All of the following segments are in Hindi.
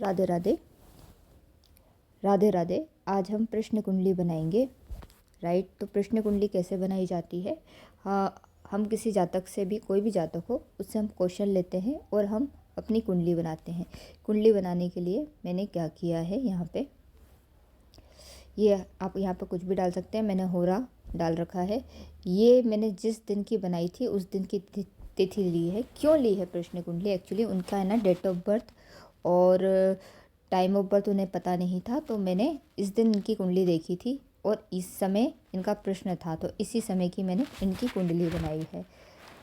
राधे राधे राधे राधे। आज हम प्रश्न कुंडली बनाएंगे। राइट, तो प्रश्न कुंडली कैसे बनाई जाती है? हाँ, हम किसी जातक से भी, कोई भी जातक हो, उससे हम क्वेश्चन लेते हैं और हम अपनी कुंडली बनाते हैं। कुंडली बनाने के लिए मैंने क्या किया है, यहाँ पे ये आप यहाँ पे कुछ भी डाल सकते हैं। मैंने होरा डाल रखा है। ये मैंने जिस दिन की बनाई थी उस दिन की तिथि ली है। क्यों ली है प्रश्न कुंडली? एक्चुअली उनका है ना डेट ऑफ बर्थ और टाइम ऑफ बर्थ उन्हें पता नहीं था, तो मैंने इस दिन इनकी कुंडली देखी थी और इस समय इनका प्रश्न था, तो इसी समय की मैंने इनकी कुंडली बनाई है।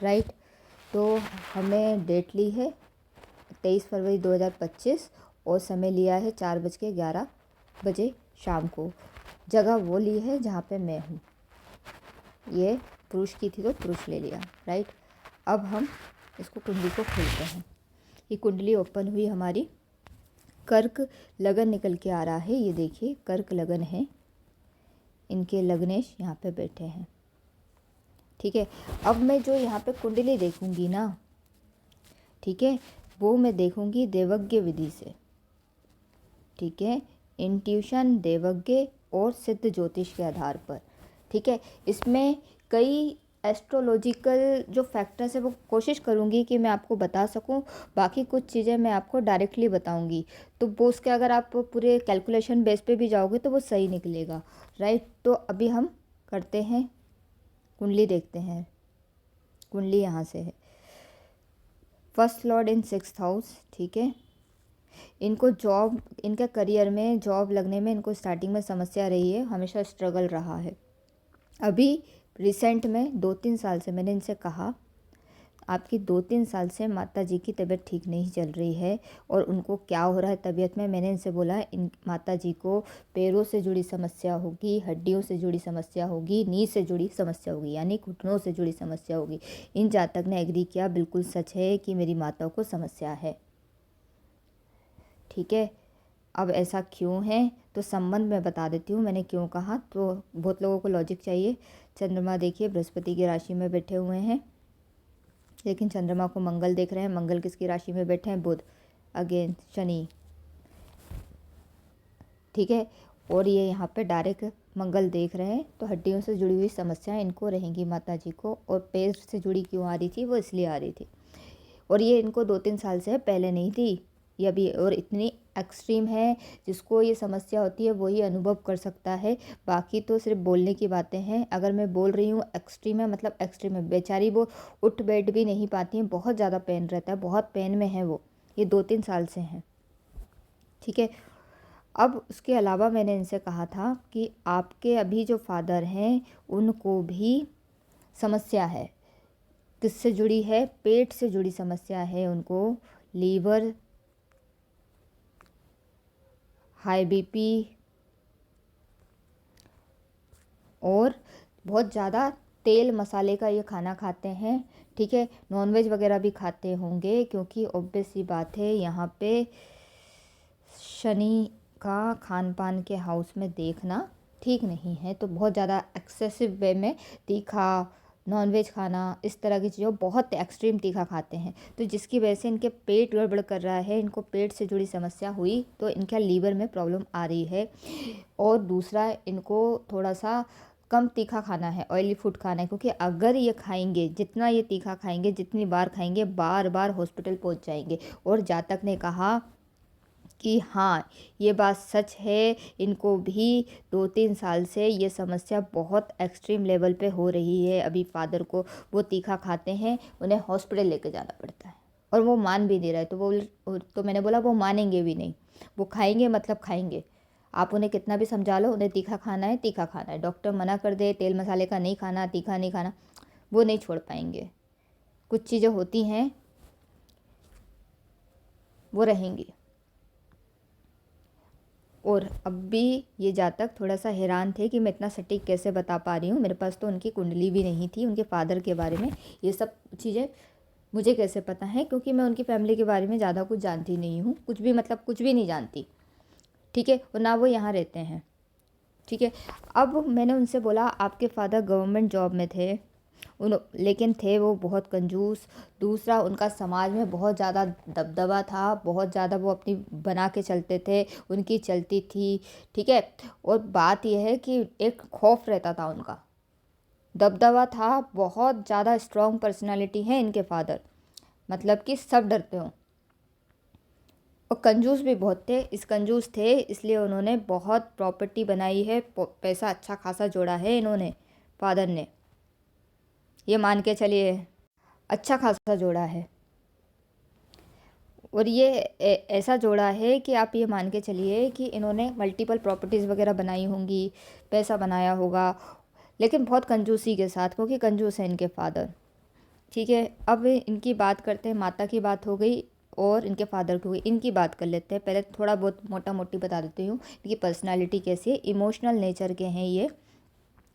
राइट, तो हमने डेट ली है 23 फरवरी 2025 और समय लिया है 4:11 शाम को। जगह वो ली है जहाँ पे मैं हूँ। ये पुरुष की थी तो पुरुष ले लिया। राइट, अब हम इसको कुंडली को खोलते हैं। ये कुंडली ओपन हुई हमारी। कर्क लगन निकल के आ रहा है। ये देखिए कर्क लगन है, इनके लग्नेश यहाँ पे बैठे हैं। ठीक है, अब मैं जो यहाँ पे कुंडली देखूंगी ना, ठीक है, वो मैं देखूंगी देवज्ञ विधि से। ठीक है, इंट्यूशन, देवज्ञ और सिद्ध ज्योतिष के आधार पर। ठीक है, इसमें कई एस्ट्रोलॉजिकल जो फैक्टर्स है वो कोशिश करूँगी कि मैं आपको बता सकूं। बाकी कुछ चीज़ें मैं आपको डायरेक्टली बताऊंगी, तो वो उसके अगर आप पूरे कैलकुलेशन बेस पे भी जाओगे तो वो सही निकलेगा। राइट, तो अभी हम करते हैं, कुंडली देखते हैं। कुंडली यहाँ से है, फर्स्ट लॉर्ड इन 6th हाउस। ठीक है, इनको जॉब, इनके करियर में जॉब लगने में इनको स्टार्टिंग में समस्या रही है, हमेशा स्ट्रगल रहा है। अभी रिसेंट में 2-3 साल से मैंने इनसे कहा, आपकी 2-3 साल से माता जी की तबीयत ठीक नहीं चल रही है और उनको क्या हो रहा है तबीयत में। मैंने इनसे बोला इन माता जी को पैरों से जुड़ी समस्या होगी, हड्डियों से जुड़ी समस्या होगी, नी से जुड़ी समस्या होगी, यानी घुटनों से जुड़ी समस्या होगी। इन जातक ने एग्री किया, बिल्कुल सच है कि मेरी माता को समस्या है। ठीक है, अब ऐसा क्यों है तो संबंध मैं बता देती हूँ मैंने क्यों कहा। तो बहुत लोगों को लॉजिक चाहिए। चंद्रमा देखिए बृहस्पति की राशि में बैठे हुए हैं, लेकिन चंद्रमा को मंगल देख रहे हैं। मंगल किसकी राशि में बैठे हैं? बुध, अगेन शनि। ठीक है, और ये यहाँ पे डायरेक्ट मंगल देख रहे हैं, तो हड्डियों से जुड़ी हुई समस्याएं इनको रहेंगी माता जी को। और पैर से जुड़ी क्यों आ रही थी? वो इसलिए आ रही थी, और ये इनको 2-3 साल से पहले नहीं थी ये अभी, और इतनी एक्सट्रीम है। जिसको ये समस्या होती है वही अनुभव कर सकता है, बाकी तो सिर्फ बोलने की बातें हैं। अगर मैं बोल रही हूँ एक्सट्रीम है, मतलब एक्सट्रीम है। बेचारी वो उठ बैठ भी नहीं पाती हैं, बहुत ज़्यादा पेन रहता है, बहुत पेन में है वो, ये 2-3 साल से हैं। ठीक है, अब उसके अलावा मैंने इनसे कहा था कि आपके अभी जो फादर हैं उनको भी समस्या है। किससे जुड़ी है? पेट से जुड़ी समस्या है उनको, लीवर, हाई बीपी और बहुत ज़्यादा तेल मसाले का ये खाना खाते हैं। ठीक है, नॉनवेज वगैरह भी खाते होंगे, क्योंकि ऑब्वियस सी बात है यहाँ पे शनि का खान पान के हाउस में देखना ठीक नहीं है। तो बहुत ज़्यादा एक्सेसिव वे में तीखा, नॉनवेज खाना, इस तरह की चीज़ों, बहुत एक्सट्रीम तीखा खाते हैं, तो जिसकी वजह से इनके पेट गड़बड़ कर रहा है। इनको पेट से जुड़ी समस्या हुई तो इनके लीवर में प्रॉब्लम आ रही है। और दूसरा, इनको थोड़ा सा कम तीखा खाना है, ऑयली फूड खाना है, क्योंकि अगर ये खाएंगे, जितना ये तीखा खाएंगे, जितनी बार खाएंगे, बार बार हॉस्पिटल पहुंच जाएंगे। और जातक ने कहा कि हाँ ये बात सच है, इनको भी 2-3 साल से ये समस्या बहुत एक्सट्रीम लेवल पे हो रही है। अभी फादर को, वो तीखा खाते हैं, उन्हें हॉस्पिटल लेके जाना पड़ता है और वो मान भी नहीं रहे। तो मैंने बोला वो मानेंगे भी नहीं, वो खाएंगे मतलब खाएंगे। आप उन्हें कितना भी समझा लो, उन्हें तीखा खाना है, तीखा खाना है। डॉक्टर मना कर दे तेल मसाले का नहीं खाना, तीखा नहीं खाना, वो नहीं छोड़ पाएंगे। कुछ चीज़ें होती हैं वो रहेंगी। और अब भी ये जातक थोड़ा सा हैरान थे कि मैं इतना सटीक कैसे बता पा रही हूँ। मेरे पास तो उनकी कुंडली भी नहीं थी, उनके फादर के बारे में ये सब चीज़ें मुझे कैसे पता है, क्योंकि मैं उनकी फैमिली के बारे में ज़्यादा कुछ जानती नहीं हूँ, कुछ भी, मतलब कुछ भी नहीं जानती। ठीक है, और ना वो यहाँ रहते हैं। ठीक है, अब मैंने उनसे बोला आपके फादर गवर्नमेंट जॉब में थे, लेकिन थे वो बहुत कंजूस। दूसरा, उनका समाज में बहुत ज़्यादा दबदबा था, बहुत ज़्यादा वो अपनी बना के चलते थे, उनकी चलती थी, ठीक है। और बात यह है कि एक खौफ रहता था उनका, दबदबा था, बहुत ज़्यादा स्ट्रॉन्ग पर्सनालिटी है इनके फादर, मतलब कि सब डरते हों। और कंजूस भी बहुत थे। इस कंजूस थे इसलिए उन्होंने बहुत प्रॉपर्टी बनाई है, पैसा अच्छा खासा जोड़ा है इन्होंने, फादर ने, ये मान के चलिए अच्छा खासा जोड़ा है। और ये ऐसा जोड़ा है कि आप ये मान के चलिए कि इन्होंने मल्टीपल प्रॉपर्टीज़ वगैरह बनाई होंगी, पैसा बनाया होगा, लेकिन बहुत कंजूसी के साथ, क्योंकि कंजूस है इनके फादर, ठीक है। अब इनकी बात करते हैं, माता की बात हो गई और इनके फादर की हो गई, इनकी बात कर लेते हैं। पहले थोड़ा बहुत मोटा मोटी बता देती हूँ इनकी पर्सनालिटी कैसी है। इमोशनल नेचर के हैं ये,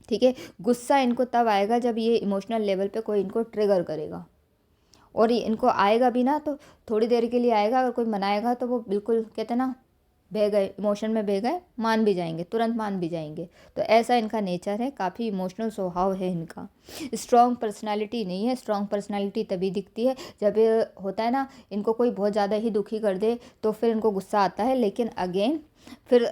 ठीक है। गुस्सा इनको तब आएगा जब ये इमोशनल लेवल पे कोई इनको ट्रिगर करेगा, और ये इनको आएगा भी ना तो थोड़ी देर के लिए आएगा, अगर कोई मनाएगा तो वो बिल्कुल कहते ना बह गए, इमोशन में बह गए, मान भी जाएंगे, तुरंत मान भी जाएंगे। तो ऐसा इनका नेचर है, काफ़ी इमोशनल स्वभाव है इनका। स्ट्रॉन्ग पर्सनालिटी नहीं है। स्ट्रॉन्ग पर्सनालिटी तभी दिखती है जब ये होता है ना, इनको कोई बहुत ज़्यादा ही दुखी कर दे तो फिर इनको गुस्सा आता है, लेकिन अगेन फिर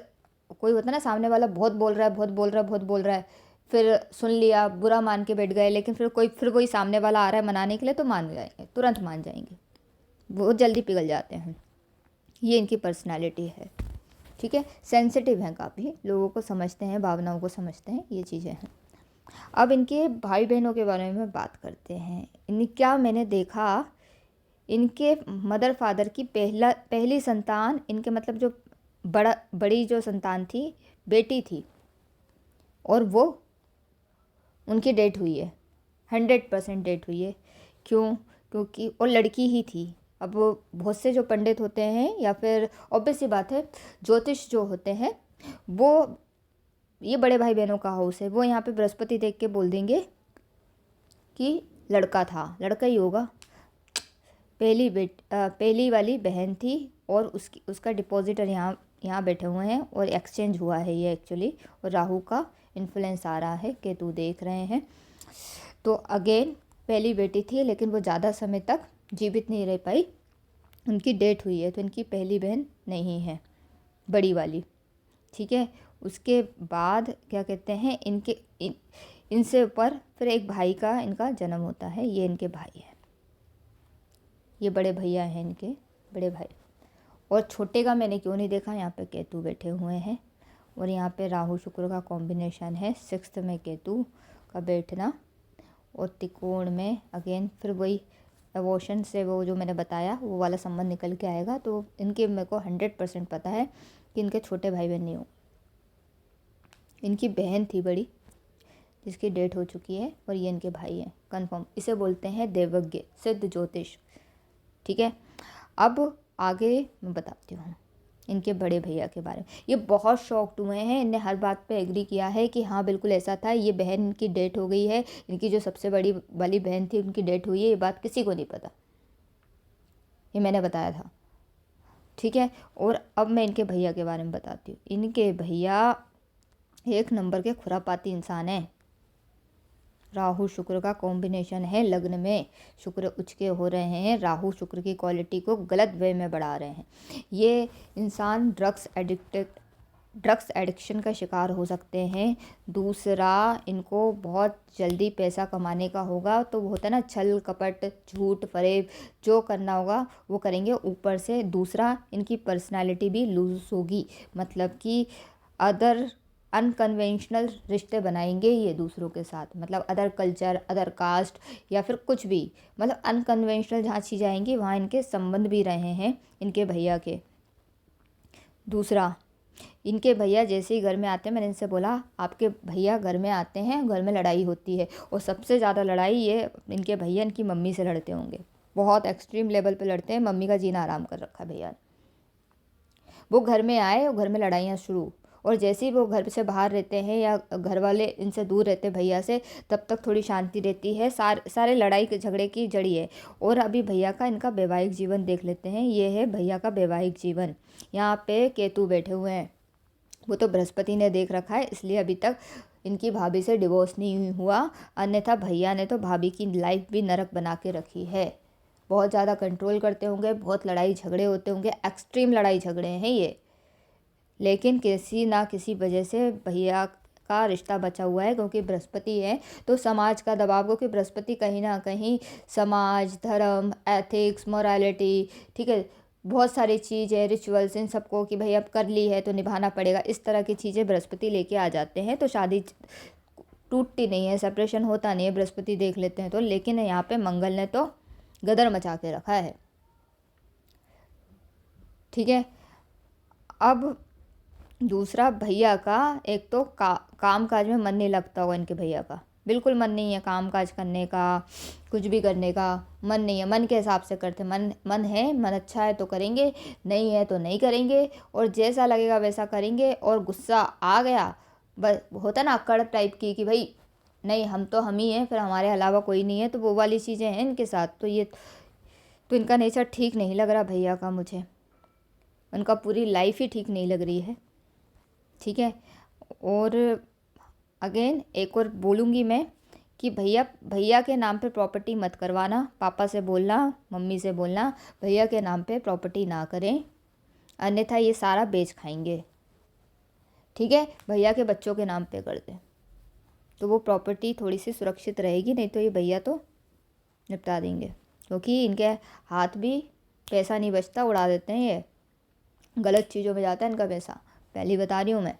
कोई होता है ना, सामने वाला बहुत बोल रहा है, बहुत बोल रहा है, बहुत बोल रहा है, फिर सुन लिया, बुरा मान के बैठ गए, लेकिन फिर वही सामने वाला आ रहा है मनाने के लिए तो मान जाएंगे, तुरंत मान जाएंगे, बहुत जल्दी पिघल जाते हैं। ये इनकी पर्सनालिटी है, ठीक है। सेंसिटिव हैं, काफ़ी लोगों को समझते हैं, भावनाओं को समझते हैं, ये चीज़ें हैं। अब इनके भाई बहनों के बारे में बात करते हैं। क्या मैंने देखा, इनके मदर फादर की पहली संतान, इनके मतलब जो बड़ी जो संतान थी बेटी थी, और वो उनकी डेथ हुई है, 100% डेथ हुई है। क्यों? क्योंकि और लड़की ही थी। अब बहुत से जो पंडित होते हैं, या फिर ऑब्वियस सी बात है, ज्योतिष जो होते हैं वो, ये बड़े भाई बहनों का हाउस है, वो यहाँ पे बृहस्पति देख के बोल देंगे कि लड़का था, लड़का ही होगा। पहली वाली बहन थी, और उसका डिपॉजिटर यहाँ बैठे हुए हैं, और एक्सचेंज हुआ है ये एक्चुअली, और राहु का इन्फ्लुएंस आ रहा है, केतु देख रहे हैं। तो अगेन पहली बेटी थी, लेकिन वो ज़्यादा समय तक जीवित नहीं रह पाई, उनकी डेथ हुई है, तो इनकी पहली बहन नहीं है, बड़ी वाली, ठीक है। उसके बाद क्या कहते हैं, इनसे ऊपर फिर एक भाई का इनका जन्म होता है, ये इनके भाई है, ये बड़े भैया हैं इनके, बड़े भाई। और छोटे का मैंने क्यों नहीं देखा, यहाँ पे केतु बैठे हुए हैं, और यहाँ पे राहु शुक्र का कॉम्बिनेशन है, 6th में केतु का बैठना, और त्रिकोण में अगेन फिर वही एवोशन से वो जो मैंने बताया वो वाला संबंध निकल के आएगा। तो इनके मेरे को 100% पता है कि इनके छोटे भाई बहन नहीं हो। इनकी बहन थी बड़ी, जिसकी डेथ हो चुकी है, और ये इनके भाई हैं, कंफर्म। इसे बोलते हैं देवज्ञ, सिद्ध ज्योतिष, ठीक है। अब आगे मैं बताती हूँ इनके बड़े भैया के बारे में। ये बहुत शॉक्ड हुए हैं, इनने हर बात पे एग्री किया है कि हाँ बिल्कुल ऐसा था, ये बहन इनकी डेथ हो गई है, इनकी जो सबसे बड़ी वाली बहन थी उनकी डेथ हुई है, ये बात किसी को नहीं पता, ये मैंने बताया था, ठीक है। और अब मैं इनके भैया के बारे में बताती हूँ। इनके भैया एक नंबर के खुरापाती इंसान हैं। राहु शुक्र का कॉम्बिनेशन है, लग्न में शुक्र उच्च के हो रहे हैं, राहु शुक्र की क्वालिटी को गलत वे में बढ़ा रहे हैं। ये इंसान ड्रग्स एडिक्शन का शिकार हो सकते हैं। दूसरा, इनको बहुत जल्दी पैसा कमाने का होगा, तो वो होता है ना छल कपट झूठ फरेब, जो करना होगा वो करेंगे। ऊपर से दूसरा, इनकी पर्सनालिटी भी लूज होगी, मतलब कि अनकन्वेंशनल रिश्ते बनाएंगे ये दूसरों के साथ, मतलब अदर कल्चर, अदर कास्ट, या फिर कुछ भी, मतलब अनकन्वेंशनल जहाँ चीज़ आएंगी वहाँ इनके संबंध भी रहे हैं इनके भैया के। दूसरा, इनके भैया जैसे ही घर में आते हैं, मैंने इनसे बोला आपके भैया घर में आते हैं, घर में लड़ाई होती है, और सबसे ज़्यादा लड़ाई ये इनके भैया इनकी मम्मी से लड़ते होंगे, बहुत एक्सट्रीम लेवल पे लड़ते हैं, मम्मी का जीना आराम कर रखा है भैया ने। वो घर में आए और घर में लड़ाइयाँ शुरू, और जैसे ही वो घर से बाहर रहते हैं या घर वाले इनसे दूर रहते हैं भैया से, तब तक थोड़ी शांति रहती है। सारे लड़ाई के झगड़े की जड़ी है। और अभी भैया का इनका वैवाहिक जीवन देख लेते हैं। ये है भैया का वैवाहिक जीवन। यहाँ पे केतु बैठे हुए हैं, वो तो बृहस्पति ने देख रखा है, इसलिए अभी तक इनकी भाभी से डिवोर्स नहीं हुआ, अन्यथा भैया ने तो भाभी की लाइफ भी नरक बना के रखी है। बहुत ज़्यादा कंट्रोल करते होंगे, बहुत लड़ाई झगड़े होते होंगे, एक्सट्रीम लड़ाई झगड़े हैं ये, लेकिन किसी ना किसी वजह से भैया का रिश्ता बचा हुआ है, क्योंकि बृहस्पति है तो समाज का दबाव, क्योंकि बृहस्पति कहीं ना कहीं समाज, धर्म, एथिक्स, मोरालिटी, ठीक है, बहुत सारी चीज़ें, रिचुअल्स, इन सबको कि भाई अब कर ली है तो निभाना पड़ेगा, इस तरह की चीज़ें बृहस्पति लेके आ जाते हैं। तो शादी टूटती नहीं है, सेपरेशन होता नहीं है, बृहस्पति देख लेते हैं तो। लेकिन यहाँ पे मंगल ने तो गदर मचा के रखा है, ठीक है। अब दूसरा, भैया का एक तो काम काज में मन नहीं लगता होगा, इनके भैया का बिल्कुल मन नहीं है काम काज करने का, कुछ भी करने का मन नहीं है, मन के हिसाब से करते, मन है, मन अच्छा है तो करेंगे, नहीं है तो नहीं करेंगे, और जैसा लगेगा वैसा करेंगे। और गुस्सा आ गया, बस होता ना अक्कड़ टाइप की कि भाई नहीं हम तो हम ही हैं, फिर हमारे अलावा कोई नहीं है, तो वो वाली चीज़ें हैं इनके साथ। तो इनका नेचर ठीक नहीं लग रहा भैया का मुझे, उनका पूरी लाइफ ही ठीक नहीं लग रही है, ठीक है। और अगेन एक और बोलूँगी मैं कि भैया के नाम पे प्रॉपर्टी मत करवाना, पापा से बोलना, मम्मी से बोलना भैया के नाम पे प्रॉपर्टी ना करें, अन्यथा ये सारा बेच खाएंगे, ठीक है। भैया के बच्चों के नाम पे कर दें तो वो प्रॉपर्टी थोड़ी सी सुरक्षित रहेगी, नहीं तो ये भैया तो निपटा देंगे, क्योंकि इनके हाथ भी पैसा नहीं बचता, उड़ा देते हैं ये, गलत चीज़ों में जाता है इनका पैसा, पहले बता रही हूँ मैं।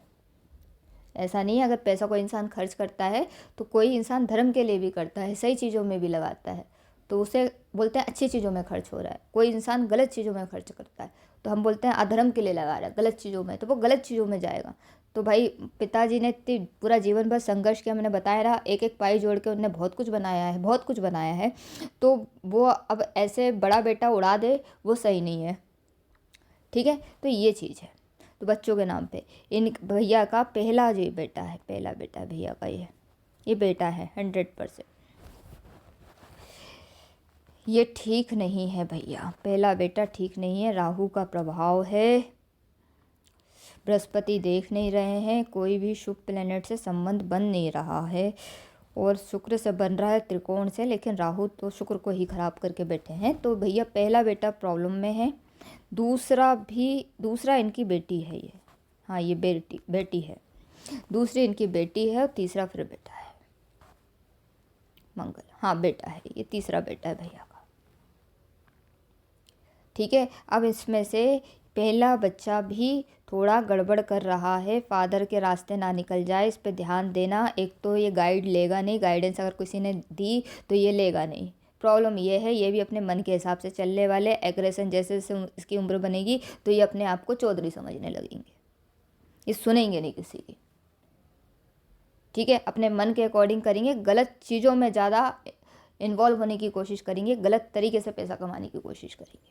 ऐसा नहीं है, अगर पैसा कोई इंसान खर्च करता है तो कोई इंसान धर्म के लिए भी करता है, सही चीज़ों में भी लगाता है, तो उसे बोलते हैं अच्छी चीज़ों में खर्च हो रहा है। कोई इंसान गलत चीज़ों में खर्च करता है तो हम बोलते हैं अधर्म के लिए लगा रहा है, गलत चीज़ों में, तो वो गलत चीज़ों में जाएगा। तो भाई पिताजी ने इतनी पूरा जीवन भर संघर्ष किया, मैंने बताया रहा, एक एक पाई जोड़ के उन्होंने बहुत कुछ बनाया है, बहुत कुछ बनाया है, तो वो अब ऐसे बड़ा बेटा उड़ा दे, वो सही नहीं है, ठीक है। तो ये चीज़ है। तो बच्चों के नाम पे इन भैया का पहला जो बेटा है, पहला बेटा है भैया का, ये बेटा है 100%, ये ठीक नहीं है भैया, पहला बेटा ठीक नहीं है, राहु का प्रभाव है, बृहस्पति देख नहीं रहे हैं, कोई भी शुभ प्लेनेट से संबंध बन नहीं रहा है, और शुक्र से बन रहा है त्रिकोण से, लेकिन राहु तो शुक्र को ही खराब करके बैठे हैं। तो भैया पहला बेटा प्रॉब्लम में है, दूसरा इनकी बेटी है ये, हाँ ये बेटी है, दूसरी इनकी बेटी है, और तीसरा फिर बेटा है मंगल, हाँ बेटा है, ये तीसरा बेटा है भैया का, ठीक है। अब इसमें से पहला बच्चा भी थोड़ा गड़बड़ कर रहा है, फादर के रास्ते ना निकल जाए, इस पे ध्यान देना। एक तो ये गाइड लेगा नहीं, गाइडेंस अगर किसी ने दी तो ये लेगा नहीं, प्रॉब्लम ये है, ये भी अपने मन के हिसाब से चलने वाले, एग्रेशन जैसे जैसे इसकी उम्र बनेगी तो ये अपने आप को चौधरी समझने लगेंगे, ये सुनेंगे नहीं किसी की, ठीक है, अपने मन के अकॉर्डिंग करेंगे, गलत चीज़ों में ज़्यादा इन्वॉल्व होने की कोशिश करेंगे, गलत तरीके से पैसा कमाने की कोशिश करेंगे,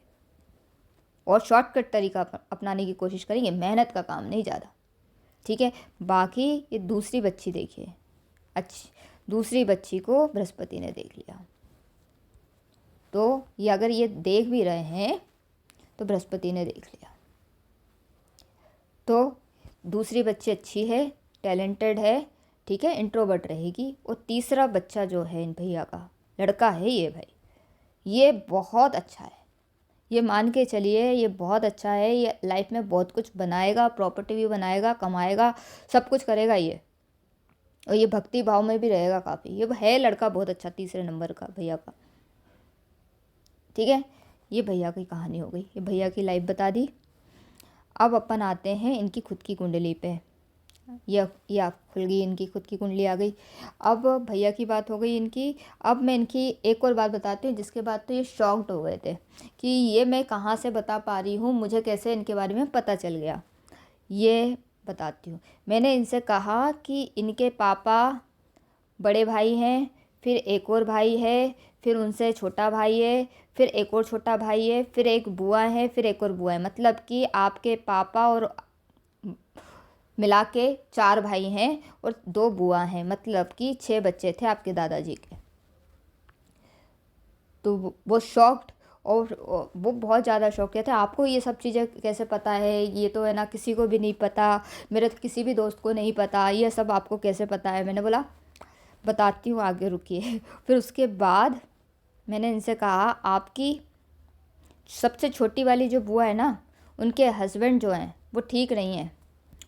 और शॉर्टकट तरीका अपनाने की कोशिश करेंगे, मेहनत का काम नहीं ज़्यादा, ठीक है। बाकी ये दूसरी बच्ची देखिए, अच्छी दूसरी बच्ची को बृहस्पति ने देख लिया, तो ये अगर ये देख भी रहे हैं तो बृहस्पति ने देख लिया, तो दूसरी बच्ची अच्छी है, टैलेंटेड है, ठीक है, इंट्रोवर्ट रहेगी। और तीसरा बच्चा जो है इन भैया का लड़का है, ये भाई ये बहुत अच्छा है, ये मान के चलिए ये बहुत अच्छा है, ये लाइफ में बहुत कुछ बनाएगा, प्रॉपर्टी भी बनाएगा, कमाएगा, सब कुछ करेगा ये, और ये भक्ति भाव में भी रहेगा काफ़ी, ये है लड़का बहुत अच्छा, तीसरे नंबर का भैया का, ठीक है। ये भैया की कहानी हो गई, ये भैया की लाइफ बता दी। अब अपन आते हैं इनकी खुद की कुंडली पे, ये आप खुल गई, इनकी खुद की कुंडली आ गई। अब भैया की बात हो गई इनकी, अब मैं इनकी एक और बात बताती हूँ, जिसके बाद तो ये शॉक्ड हो गए थे कि ये मैं कहाँ से बता पा रही हूँ, मुझे कैसे इनके बारे में पता चल गया, ये बताती हूँ। मैंने इनसे कहा कि इनके पापा बड़े भाई हैं, फिर एक और भाई है, फिर उनसे छोटा भाई है, फिर एक और छोटा भाई है, फिर एक बुआ है, फिर एक और बुआ है, मतलब कि आपके पापा और मिला के 4 भाई हैं और 2 बुआ हैं, मतलब कि 6 बच्चे थे आपके दादाजी के। तो वो शॉक्ड, और वो बहुत ज़्यादा शौक किया था, आपको ये सब चीज़ें कैसे पता है, ये तो है ना किसी को भी नहीं पता, मेरे तो किसी भी दोस्त को नहीं पता, ये सब आपको कैसे पता है। मैंने बोला बताती हूँ, आगे रुकिए। फिर उसके बाद मैंने इनसे कहा आपकी सबसे छोटी वाली जो बुआ है ना, उनके हस्बैंड जो हैं वो ठीक नहीं हैं,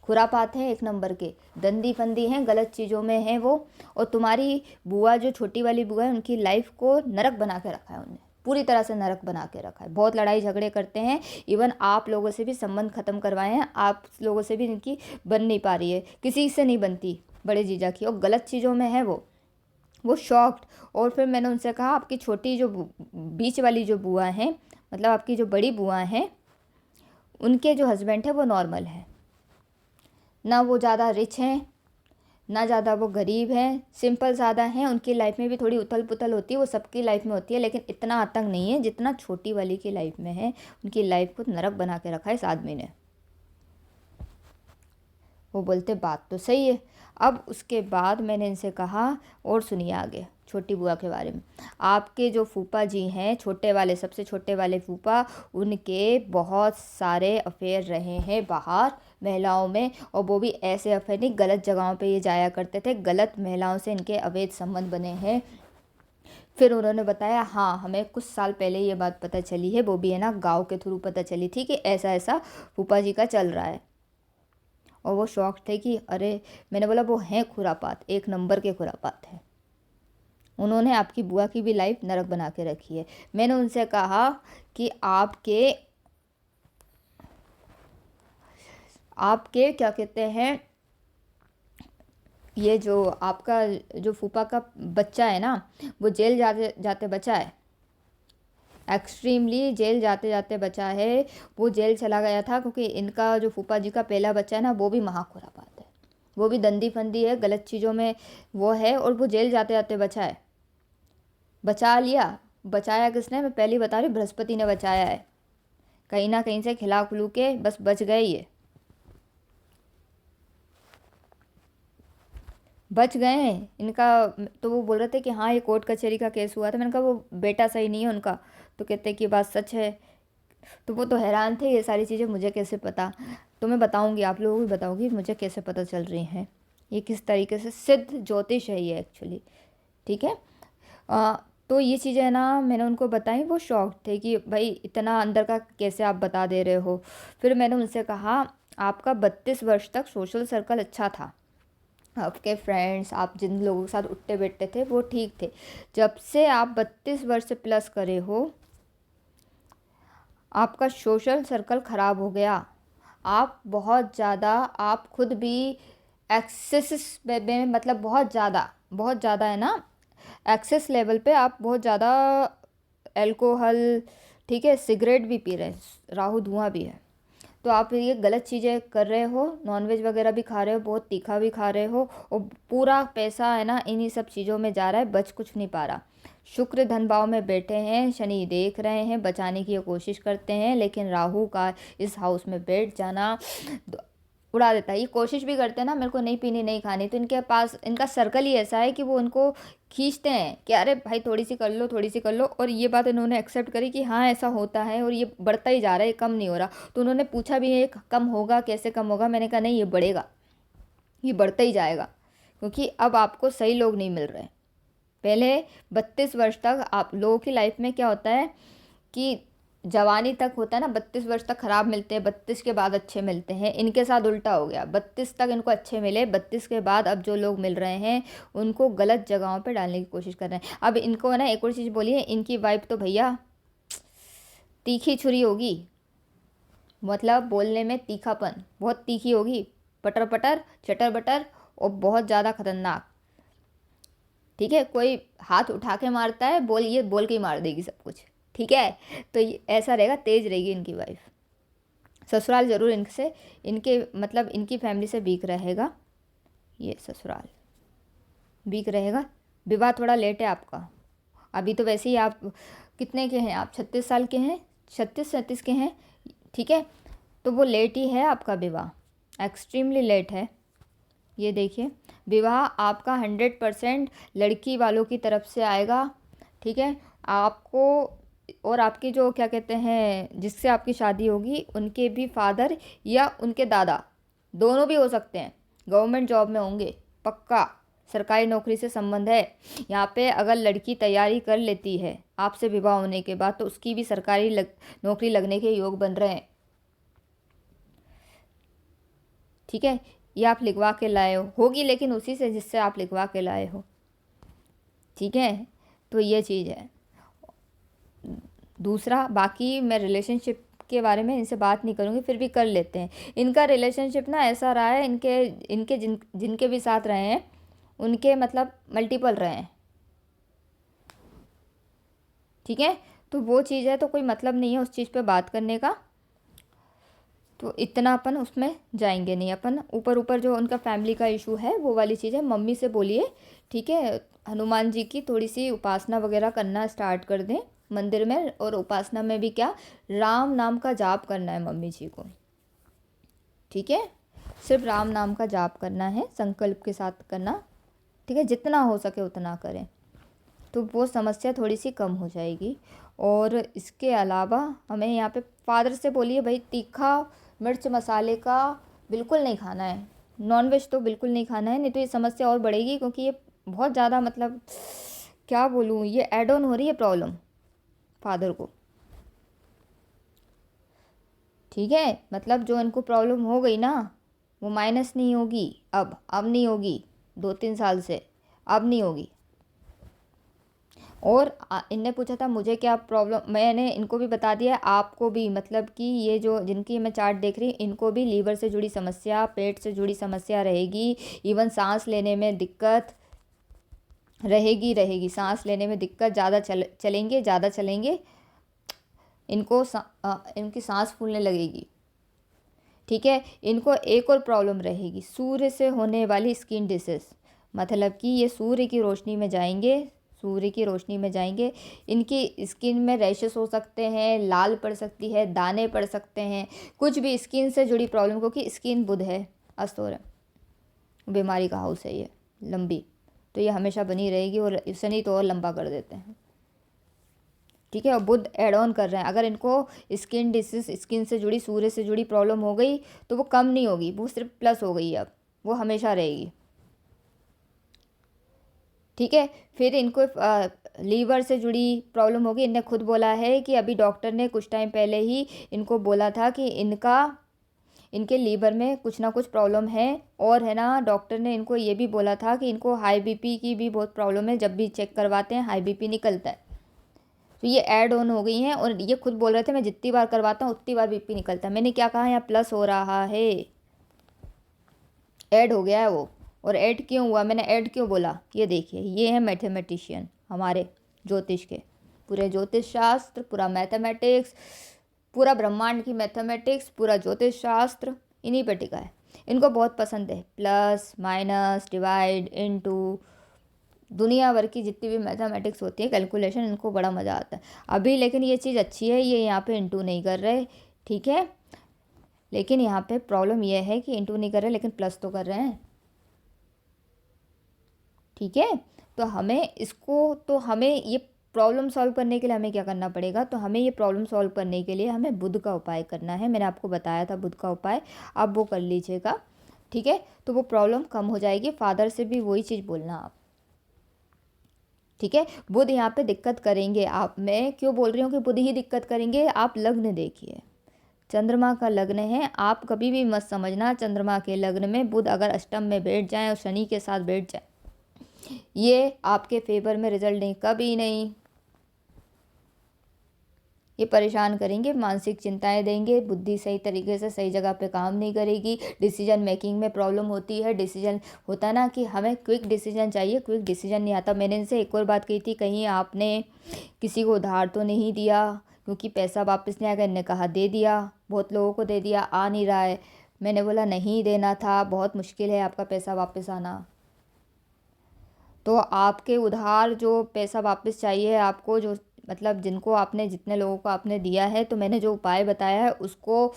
खुरापात हैं एक नंबर के, दंदी फंदी हैं, गलत चीज़ों में हैं वो। और तुम्हारी बुआ जो छोटी वाली बुआ है, उनकी लाइफ को नरक बना के रखा है, उन्हें पूरी तरह से नरक बना के रखा है, बहुत लड़ाई झगड़े करते हैं, इवन आप लोगों से भी संबंध ख़त्म करवाए हैं, आप लोगों से भी इनकी बन नहीं पा रही है, किसी से नहीं बनती बड़े जीजा की, और गलत चीज़ों में है वो शॉक्ड। और फिर मैंने उनसे कहा आपकी छोटी जो बीच वाली जो बुआ हैं, मतलब आपकी जो बड़ी बुआ हैं, उनके जो हस्बैंड है वो नॉर्मल है, ना वो ज़्यादा रिच हैं ना ज़्यादा वो गरीब हैं, सिंपल सादा हैं। उनकी लाइफ में भी थोड़ी उथल पुथल होती है, वो सबकी लाइफ में होती है, लेकिन इतना आतंक नहीं है जितना छोटी वाली की लाइफ में है। उनकी लाइफ को नरक बना के रखा है इस आदमी ने। वो बोलते बात तो सही है। अब उसके बाद मैंने इनसे कहा और सुनिए आगे छोटी बुआ के बारे में। आपके जो फूफा जी हैं, छोटे वाले, सबसे छोटे वाले फूफा, उनके बहुत सारे अफेयर रहे हैं बाहर महिलाओं में, और वो भी ऐसे अफेयर नहीं, गलत जगहों पे ये जाया करते थे, गलत महिलाओं से इनके अवैध संबंध बने हैं। फिर उन्होंने बताया हाँ हमें कुछ साल पहले ये बात पता चली है, वो भी है ना गाँव के थ्रू पता चली थी कि ऐसा ऐसा फूफा जी का चल रहा है। और वो शौक थे कि अरे, मैंने बोला वो हैं खुरापात, एक नंबर के खुरापात हैं, उन्होंने आपकी बुआ की भी लाइफ नरक बना के रखी है। मैंने उनसे कहा कि आपके क्या कहते हैं, ये जो आपका जो फूफा का बच्चा है ना, वो जेल जाते जाते बचा है, एक्सट्रीमली जेल जाते जाते बचा है। वो जेल चला गया था क्योंकि इनका जो फूफा जी का पहला बच्चा है ना, वो भी महाखुरापात है, वो भी दंदी फंदी है, गलत चीज़ों में वो है, और वो जेल जाते जाते बचा है। बचा लिया, बचाया किसने, मैं पहले ही बता रही हूँ, बृहस्पति ने बचाया है, कहीं ना कहीं से खिला खुलू के बस बच गए, ये बच गए हैं इनका। तो वो बोल रहे थे कि हाँ ये कोर्ट कचहरी का केस हुआ था, मैंने कहा वो बेटा सही नहीं है उनका, तो कहते कि बात सच है। तो वो तो हैरान थे, ये सारी चीज़ें मुझे कैसे पता, तो मैं बताऊंगी, आप लोगों को भी बताऊंगी मुझे कैसे पता चल रही हैं, ये किस तरीके से सिद्ध ज्योतिष है ये एक्चुअली, ठीक है। तो ये चीज़ें है ना मैंने उनको बताई, वो शॉक थे कि भाई इतना अंदर का कैसे आप बता दे रहे हो। फिर मैंने उनसे कहा आपका 32 वर्ष तक सोशल सर्कल अच्छा था, आपके फ्रेंड्स, आप जिन लोगों के साथ उठते बैठते थे वो ठीक थे, जब से आप 32 वर्ष से प्लस करे हो आपका सोशल सर्कल ख़राब हो गया। आप बहुत ज़्यादा, आप खुद भी एक्सेस में, मतलब बहुत ज़्यादा है ना, एक्सेस लेवल पे आप बहुत ज़्यादा अल्कोहल, ठीक है, सिगरेट भी पी रहे हैं, राहु धुआं भी है, तो आप ये गलत चीज़ें कर रहे हो, नॉनवेज वगैरह भी खा रहे हो, बहुत तीखा भी खा रहे हो, और पूरा पैसा है ना इन्हीं सब चीज़ों में जा रहा है, बच कुछ नहीं पा रहा। शुक्र धन भाव में बैठे हैं, शनि देख रहे हैं, बचाने की कोशिश करते हैं, लेकिन राहु का इस हाउस में बैठ जाना उड़ा देता है। ये कोशिश भी करते हैं ना मेरे को नहीं पीनी नहीं खानी, तो इनके पास इनका सर्कल ही ऐसा है कि वो उनको खींचते हैं कि अरे भाई थोड़ी सी कर लो, थोड़ी सी कर लो। और ये बात इन्होंने एक्सेप्ट करी कि हाँ ऐसा होता है और ये बढ़ता ही जा रहा है, ये कम नहीं हो रहा। तो उन्होंने पूछा भी ये कम होगा, कैसे कम होगा, मैंने कहा नहीं ये बढ़ेगा, ये बढ़ता ही जाएगा, क्योंकि अब आपको सही लोग नहीं मिल रहे। पहले 32 वर्ष तक आप लोगों की लाइफ में क्या होता है कि जवानी तक होता है ना, 32 वर्ष तक खराब मिलते हैं, 32 के बाद अच्छे मिलते हैं, इनके साथ उल्टा हो गया, 32 तक इनको अच्छे मिले, 32 के बाद अब जो लोग मिल रहे हैं उनको गलत जगहों पे डालने की कोशिश कर रहे हैं। अब इनको ना एक और चीज़ बोली है, इनकी वाइफ तो भैया तीखी छुरी होगी, मतलब बोलने में तीखापन, बहुत तीखी होगी, पटर पटर चटर बटर, और बहुत ज़्यादा खतरनाक, ठीक है। कोई हाथ उठा के मारता है, ये बोल के ही मार देगी सब कुछ, ठीक है। तो ऐसा रहेगा, तेज रहेगी इनकी वाइफ। ससुराल ज़रूर इनसे, इनके मतलब इनकी फैमिली से वीक रहेगा, ये ससुराल वीक रहेगा। विवाह थोड़ा लेट है आपका, अभी तो वैसे ही आप कितने के हैं, आप 36 साल के हैं, 36-37 के हैं, ठीक है। तो वो लेट ही है आपका विवाह, एक्सट्रीमली लेट है। ये देखिए विवाह आपका 100% लड़की वालों की तरफ से आएगा, ठीक है। आपको और आपकी जो क्या कहते हैं जिससे आपकी शादी होगी उनके भी फादर या उनके दादा, दोनों भी हो सकते हैं, गवर्नमेंट जॉब में होंगे पक्का, सरकारी नौकरी से संबंध है। यहाँ पे अगर लड़की तैयारी कर लेती है आपसे विवाह होने के बाद तो उसकी भी सरकारी नौकरी लगने के योग बन रहे हैं। ठीक है, ये आप लिखवा के लाए हो, होगी लेकिन उसी से जिससे आप लिखवा के लाए हो। ठीक है, तो ये चीज़ है। दूसरा, बाकी मैं रिलेशनशिप के बारे में इनसे बात नहीं करूँगी, फिर भी कर लेते हैं। इनका रिलेशनशिप ना ऐसा रहा है, इनके इनके जिनके भी साथ रहे हैं उनके मतलब मल्टीपल रहे हैं। ठीक है, तो वो चीज़ है, तो कोई मतलब नहीं है उस चीज़ पे बात करने का, तो इतना अपन उसमें जाएंगे नहीं। अपन ऊपर ऊपर जो उनका फैमिली का इशू है वो वाली चीज़ है, मम्मी से बोलिए। ठीक है, हनुमान जी की थोड़ी सी उपासना वगैरह करना स्टार्ट कर दें मंदिर में, और उपासना में भी क्या, राम नाम का जाप करना है मम्मी जी को। ठीक है, सिर्फ राम नाम का जाप करना है, संकल्प के साथ करना। ठीक है, जितना हो सके उतना करें, तो वो समस्या थोड़ी सी कम हो जाएगी। और इसके अलावा हमें यहाँ पे फादर से बोलिए भाई तीखा मिर्च मसाले का बिल्कुल नहीं खाना है, नॉनवेज तो बिल्कुल नहीं खाना है, नहीं तो ये समस्या और बढ़ेगी, क्योंकि ये बहुत ज़्यादा मतलब क्या बोलूँ, ये ऐड ऑन हो रही है प्रॉब्लम फादर को। ठीक है, मतलब जो इनको प्रॉब्लम हो गई ना वो माइनस नहीं होगी, अब नहीं होगी, 2-3 साल से अब नहीं होगी। और इनने पूछा था मुझे क्या प्रॉब्लम, मैंने इनको भी बता दिया, आपको भी, मतलब कि ये जो जिनकी मैं चार्ट देख रही इनको भी लीवर से जुड़ी समस्या, पेट से जुड़ी समस्या रहेगी, इवन सांस लेने में दिक्कत रहेगी, सांस लेने में दिक्कत, ज़्यादा चलेंगे इनको इनकी सांस फूलने लगेगी। ठीक है, इनको एक और प्रॉब्लम रहेगी, सूर्य से होने वाली स्किन डिसीज, मतलब कि ये सूर्य की रोशनी में जाएंगे, इनकी स्किन में रैशेस हो सकते हैं, लाल पड़ सकती है, दाने पड़ सकते हैं, कुछ भी स्किन से जुड़ी प्रॉब्लम, क्योंकि स्किन बुध है, अस्तोर बीमारी का हाउस है ये लंबी, तो ये हमेशा बनी रहेगी, और शनि तो और लंबा कर देते हैं। ठीक है, और बुध एड ऑन कर रहे हैं, अगर इनको स्किन डिसीज, स्किन से जुड़ी, सूर्य से जुड़ी प्रॉब्लम हो गई तो वो कम नहीं होगी, वो सिर्फ प्लस हो गई है, अब वो हमेशा रहेगी। ठीक है, फिर इनको लीवर से जुड़ी प्रॉब्लम होगी, इनने खुद बोला है कि अभी डॉक्टर ने कुछ टाइम पहले ही इनको बोला था कि इनके लीवर में कुछ ना कुछ प्रॉब्लम है, और है ना डॉक्टर ने इनको ये भी बोला था कि इनको हाई बीपी की भी बहुत प्रॉब्लम है, जब भी चेक करवाते हैं हाई बीपी निकलता है, तो ये ऐड ऑन हो गई हैं, और ये खुद बोल रहे थे मैं जितनी बार करवाता हूँ उतनी बार बीपी निकलता है। मैंने क्या कहा, यहाँ प्लस हो रहा है, ऐड हो गया है वो। और ऐड क्यों हुआ, मैंने ऐड क्यों बोला, ये देखिए, ये है मैथमेटिशियन हमारे ज्योतिष के, पूरे ज्योतिष शास्त्र, पूरा मैथमेटिक्स, पूरा ब्रह्मांड की मैथमेटिक्स, पूरा ज्योतिष शास्त्र इन्हीं पे टिका है। इनको बहुत पसंद है प्लस माइनस डिवाइड इनटू, दुनिया भर की जितनी भी मैथमेटिक्स होती है, कैलकुलेशन, इनको बड़ा मज़ा आता है। अभी लेकिन ये चीज़ अच्छी है, ये यहाँ पे इंटू नहीं कर रहे। ठीक है, लेकिन यहाँ पे प्रॉब्लम ये है कि इंटू नहीं कर रहे लेकिन प्लस तो कर रहे हैं। ठीक है, तो हमें ये प्रॉब्लम सॉल्व करने के लिए हमें क्या करना पड़ेगा, तो हमें ये प्रॉब्लम सॉल्व करने के लिए हमें बुध का उपाय करना है। मैंने आपको बताया था बुध का उपाय, आप वो कर लीजिएगा। ठीक है, तो वो प्रॉब्लम कम हो जाएगी। फादर से भी वही चीज़ बोलना आप। ठीक है, बुध यहाँ पे दिक्कत करेंगे आप, मैं क्यों बोल रही हूँ कि बुध ही दिक्कत करेंगे, आप लग्न देखिए, चंद्रमा का लग्न है। आप कभी भी मत समझना चंद्रमा के लग्न में बुध अगर अष्टम में बैठ जाए और शनि के साथ बैठ जाए, ये आपके फेवर में रिजल्ट नहीं, कभी नहीं। ये परेशान करेंगे, मानसिक चिंताएं देंगे, बुद्धि सही तरीके से सही जगह पे काम नहीं करेगी, डिसीजन मेकिंग में प्रॉब्लम होती है। डिसीजन होता है ना कि हमें क्विक डिसीजन चाहिए, क्विक डिसीजन नहीं आता। मैंने इनसे एक और बात कही थी, कहीं आपने किसी को उधार तो नहीं दिया, क्योंकि पैसा वापस नहीं आएगा। इनने कहा दे दिया, बहुत लोगों को दे दिया, आ नहीं रहा है। मैंने बोला नहीं देना था, बहुत मुश्किल है आपका पैसा वापस आना। तो आपके उधार जो पैसा वापस चाहिए आपको, जो मतलब जिनको आपने, जितने लोगों को आपने दिया है, तो मैंने जो उपाय बताया है उसको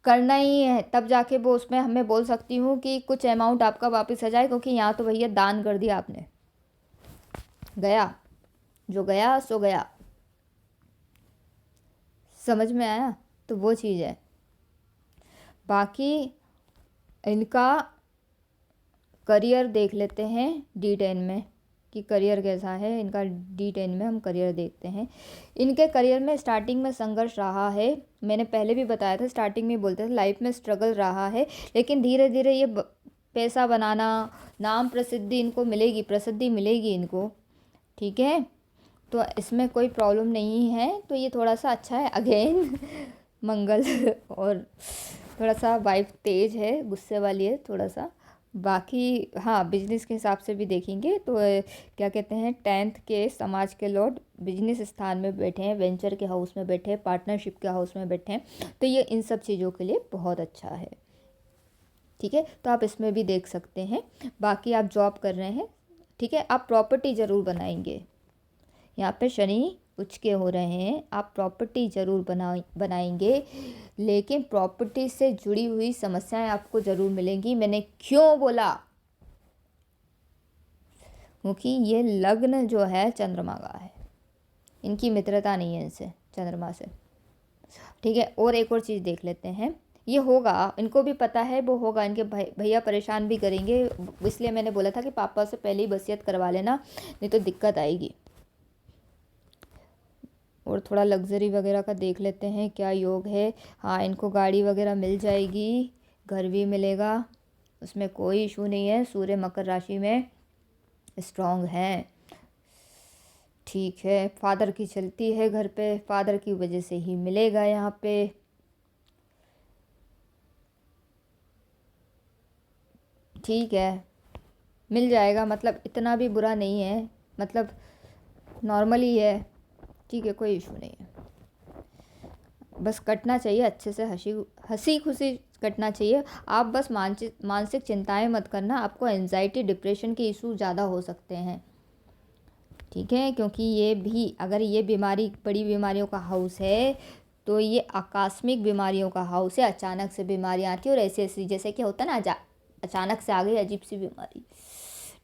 करना ही है, तब जाके वो उसमें हमें बोल सकती हूँ कि कुछ अमाउंट आपका वापस आ जाए। क्योंकि यहाँ तो भैया दान कर दिया आपने, गया जो गया सो गया। समझ में आया? तो वो चीज़ है। बाकी इनका करियर देख लेते हैं D10 में कि करियर कैसा है इनका। D10 में हम करियर देखते हैं। इनके करियर में स्टार्टिंग में संघर्ष रहा है, मैंने पहले भी बताया था, स्टार्टिंग में बोलते थे लाइफ में स्ट्रगल रहा है, लेकिन धीरे धीरे ये पैसा बनाना, नाम प्रसिद्धि इनको मिलेगी, प्रसिद्धि मिलेगी इनको, ठीक है। तो इसमें कोई प्रॉब्लम नहीं है। तो ये थोड़ा सा अच्छा है अगेन मंगल और थोड़ा सा वाइफ तेज है, गुस्से वाली है थोड़ा सा। बाकी हाँ, बिजनेस के हिसाब से भी देखेंगे तो क्या कहते हैं, 10th के समाज के लॉर्ड बिजनेस स्थान में बैठे हैं, वेंचर के हाउस में बैठे हैं, पार्टनरशिप के हाउस में बैठे हैं, तो ये इन सब चीज़ों के लिए बहुत अच्छा है, ठीक है। तो आप इसमें भी देख सकते हैं। बाकी आप जॉब कर रहे हैं, ठीक है, आप प्रॉपर्टी ज़रूर बनाएंगे। यहाँ पे शनि उच्च के हो रहे हैं, आप प्रॉपर्टी ज़रूर बनाएंगे, लेकिन प्रॉपर्टी से जुड़ी हुई समस्याएं आपको ज़रूर मिलेंगी। मैंने क्यों बोला? क्योंकि ये लग्न जो है चंद्रमा का है, इनकी मित्रता नहीं है इनसे, चंद्रमा से, ठीक है। और एक और चीज़ देख लेते हैं, ये होगा, इनको भी पता है वो होगा, इनके भैया परेशान भी करेंगे, इसलिए मैंने बोला था कि पापा से पहले ही वसीयत करवा लेना, नहीं तो दिक्कत आएगी। और थोड़ा लग्जरी वगैरह का देख लेते हैं क्या योग है। हाँ, इनको गाड़ी वगैरह मिल जाएगी, घर भी मिलेगा, उसमें कोई इशू नहीं है। सूर्य मकर राशि में स्ट्रांग है, ठीक है। फादर की चलती है घर पे, फादर की वजह से ही मिलेगा यहाँ पे, ठीक है, मिल जाएगा। मतलब इतना भी बुरा नहीं है, मतलब नॉर्मली है, ठीक है, कोई इशू नहीं है। बस कटना चाहिए अच्छे से, हंसी खुशी कटना चाहिए। आप बस मानसिक चिंताएं मत करना, आपको एंजाइटी डिप्रेशन के इशू ज़्यादा हो सकते हैं, ठीक है। क्योंकि ये भी, अगर ये बीमारी बड़ी बीमारियों का हाउस है तो ये आकस्मिक बीमारियों का हाउस है। अचानक से बीमारियाँ आती है और ऐसी ऐसी, जैसे कि होता है ना, अचानक से आ गई अजीब सी बीमारी,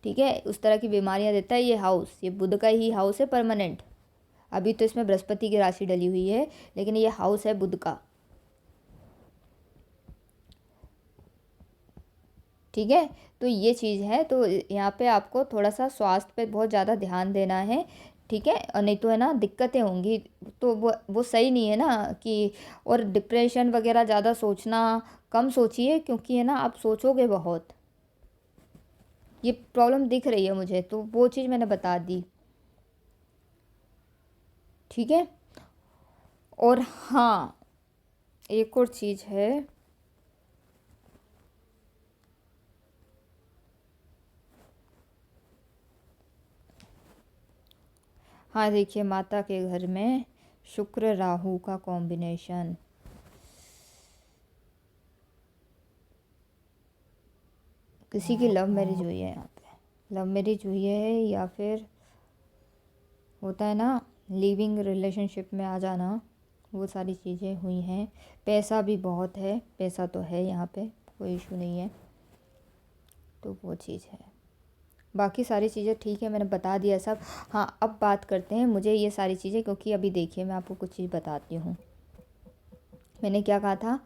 ठीक है, उस तरह की बीमारियाँ देता है ये हाउस। ये बुध का ही हाउस है परमानेंट। अभी तो इसमें बृहस्पति की राशि डली हुई है, लेकिन ये हाउस है बुध का, ठीक है। तो ये चीज़ है। तो यहाँ पे आपको थोड़ा सा स्वास्थ्य पे बहुत ज़्यादा ध्यान देना है, ठीक है, और नहीं तो है ना दिक्कतें होंगी, तो वो सही नहीं है ना कि। और डिप्रेशन वगैरह ज़्यादा सोचना कम सोचिए, क्योंकि है ना आप सोचोगे बहुत, ये प्रॉब्लम दिख रही है मुझे, तो वो चीज़ मैंने बता दी, ठीक है। और हाँ, एक और चीज़ है, हाँ देखिए, माता के घर में शुक्र राहु का कॉम्बिनेशन, किसी की लव मैरिज हुई है यहाँ पे, लव मैरिज हुई है, या फिर होता है ना लिविंग रिलेशनशिप में आ जाना, वो सारी चीज़ें हुई हैं। पैसा भी बहुत है, पैसा तो है यहाँ पे, कोई इशू नहीं है, तो वो चीज़ है। बाकी सारी चीज़ें ठीक है, मैंने बता दिया सब। हाँ, अब बात करते हैं मुझे ये सारी चीज़ें, क्योंकि अभी देखिए मैं आपको कुछ चीज़ बताती हूँ। मैंने क्या कहा था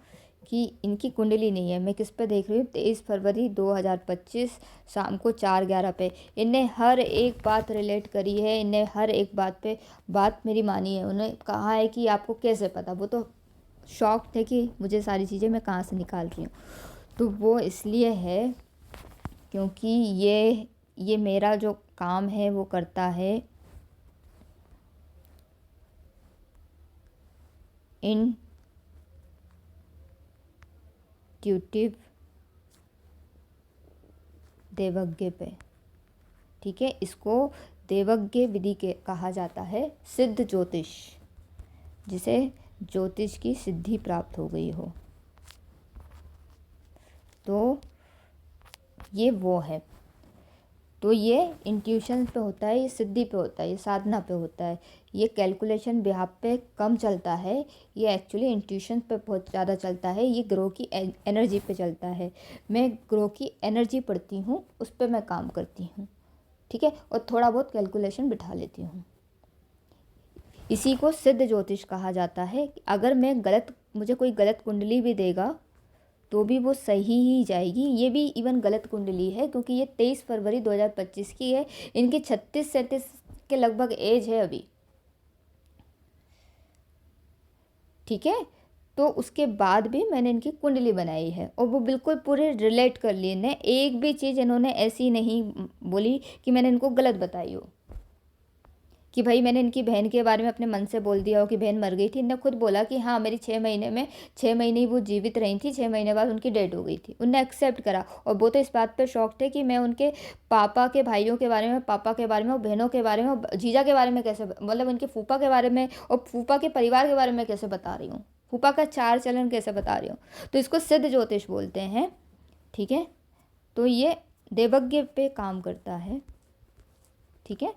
कि इनकी कुंडली नहीं है, मैं किस पे देख रही हूँ, 23 फरवरी 2025 शाम को 4:11 पे। इनने हर एक बात रिलेट करी है, इनने हर एक बात पे बात मेरी मानी है। उन्हें कहा है कि आपको कैसे पता, वो तो शॉक थे कि मुझे सारी चीज़ें मैं कहाँ से निकाल रही हूँ। तो वो इसलिए है क्योंकि ये मेरा जो काम है वो करता है इंट्यूटिव देवज्ञ पे, ठीक है। इसको देवज्ञ विधि के कहा जाता है, सिद्ध ज्योतिष, जिसे ज्योतिष की सिद्धि प्राप्त हो गई हो, तो ये वो है। तो ये इंट्यूशन पे होता है, ये सिद्धि पे होता है, ये साधना पे होता है, ये कैलकुलेशन बिहाफ पे कम चलता है, ये एक्चुअली इंट्यूशन पे बहुत ज़्यादा चलता है, ये ग्रह की एनर्जी पे चलता है। मैं ग्रह की एनर्जी पढ़ती हूँ, उस पर मैं काम करती हूँ, ठीक है, और थोड़ा बहुत कैलकुलेशन बिठा लेती हूँ। इसी को सिद्ध ज्योतिष कहा जाता है। अगर मुझे कोई गलत कुंडली भी देगा तो भी वो सही ही जाएगी। ये भी इवन गलत कुंडली है क्योंकि ये 23 फरवरी 2025 की है। इनकी 36-37 के लगभग एज है अभी, ठीक है। तो उसके बाद भी मैंने इनकी कुंडली बनाई है और वो बिल्कुल पूरे रिलेट कर लिए ने। एक भी चीज़ इन्होंने ऐसी नहीं बोली कि मैंने इनको गलत बताई हो, कि भाई मैंने इनकी बहन के बारे में अपने मन से बोल दिया हो कि बहन मर गई थी। इन्होंने खुद बोला कि हाँ मेरी 6 महीने ही वो जीवित रही थी, 6 महीने बाद उनकी डेथ हो गई थी। उनने एक्सेप्ट करा और वो तो इस बात पे शौक थे कि मैं उनके पापा के भाइयों के बारे में, पापा के बारे में और बहनों के बारे में और जीजा के बारे में कैसे, मतलब उनके फूफा के बारे में और फूफा के परिवार के बारे में कैसे बता रही हूँ, फूफा का चाल चलन कैसे बता रही हूँ। तो इसको सिद्ध ज्योतिष बोलते हैं, ठीक है। तो ये देवज्ञ पे काम करता है, ठीक है।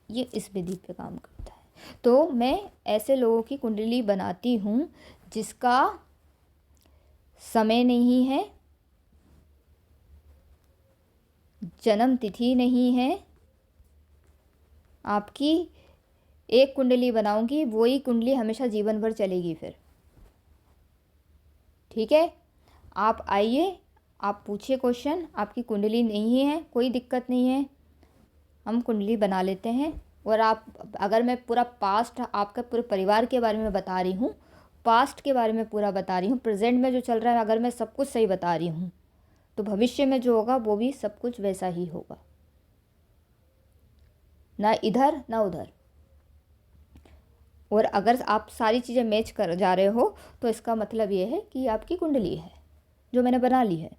ये इस विधि पे काम करता है। तो मैं ऐसे लोगों की कुंडली बनाती हूँ जिसका समय नहीं है, जन्म तिथि नहीं है। आपकी एक कुंडली बनाऊंगी, वही कुंडली हमेशा जीवन भर चलेगी फिर, ठीक है। आप आइए, आप पूछिए क्वेश्चन। आपकी कुंडली नहीं है, कोई दिक्कत नहीं है, हम कुंडली बना लेते हैं। और अगर मैं पूरा पास्ट, आपका पूरे परिवार के बारे में बता रही हूँ, पास्ट के बारे में पूरा बता रही हूँ, प्रेजेंट में जो चल रहा है अगर मैं सब कुछ सही बता रही हूँ तो भविष्य में जो होगा वो भी सब कुछ वैसा ही होगा, ना इधर ना उधर। और अगर आप सारी चीज़ें मैच कर जा रहे हो तो इसका मतलब ये है कि आपकी कुंडली है जो मैंने बना ली है।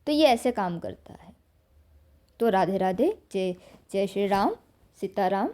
तो ये ऐसे काम करता है। तो राधे राधे, जय जय श्री राम, सीताराम।